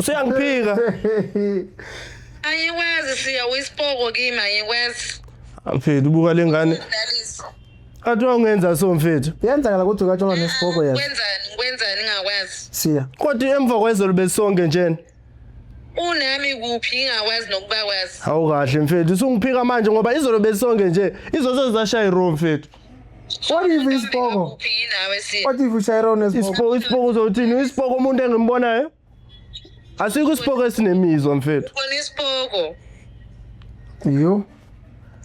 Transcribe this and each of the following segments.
Usuyangiphika. Ayikwazi siya wisipoko kimi ayikwazi. Mfethu ubuka lengane. Athi ungenza so mfethu. Yenzakala ukuthi ukathola nesibhoko yazi. Kwenzani ngakwazi. Siya. Kodwa emva kwezolo besonke njena. Unami kuphi ngakwazi nokuba kwazi. Hawu kahle mfethu usungiphika manje ngoba izolo besonke nje izoze zashaya iroom mfethu. What if isibhoko? Kuphi nawe si. What if ushayira nesibhoko? Isibhoko uzothini? Isibhoko umuntu engimbonayo? Asikho isibhoko esinemizwa mfethu. Khona isipoko. You?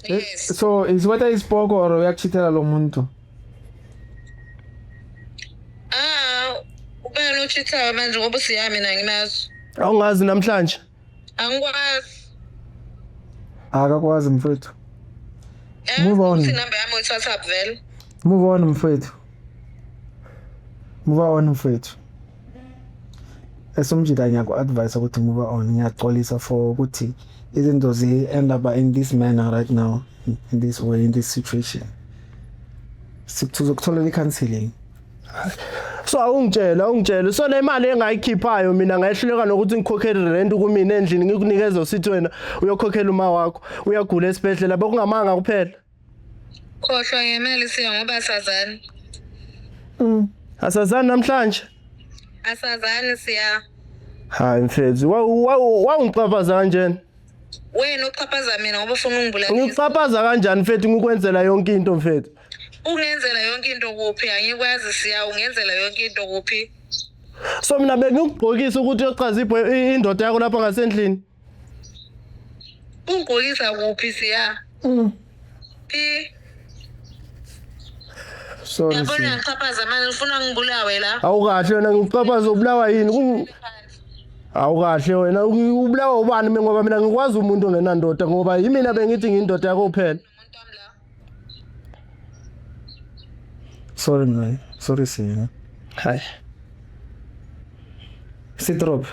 Yes. So is what isibhoko or uyakuchithela lo muntu? Ubani uchithayo manje ngoba siyami mina ngimazi. Awungazi namhlanje. Angikwazi. Akakwazi mfethu. Move on. Sinamba yami uThwatha vele. Move on mfethu. Move on mfethu. Esomjida ngiyaku-advise ukuthi move on. Ngiyaxolisa for ukuthi izinto end up in this manner right now, in this way, in this situation. Sizokuthola i-counseling. So ungitshela so le mali engayikhiphayo mina ngayehluleka nokuthi ngikhokhele rent kumina endlini ngikunikeza usithi wena uyokhokhela uma wakho uyagula esibhedlela bekungamanga kuphela. Khohlwa ngemali siya ngoba asazani. Asazani namhlanje? Asazani siya. Hayi mfethu wawungiqaphaza kanjani? Wena uqhaphaza mina ngoba ufuna ungibulala. Ngiqaphaza kanjani mfethu ngikukwenzela yonke into mfethu? Ungenzela yonke into kuphi angikwazi siya ungenzela yonke into kuphi. So mina bengikugqokisa ukuthi uyochaza indoda yakho lapha ngasendlini. Ungigqokisa kuphi siya? Sorry. Yabona ngiqhaphaza manje ufuna ngibulawe la. Awukahle wena ngiqhaphaza ubulawa yini? Awukahle wena ubulawa ubani ngoba mina ngikwazi umuntu ongenandoda ngoba yimina bengithi ngiyindoda yakho kuphela. Sorry man. Sorry siya. Hayi. Sit drop.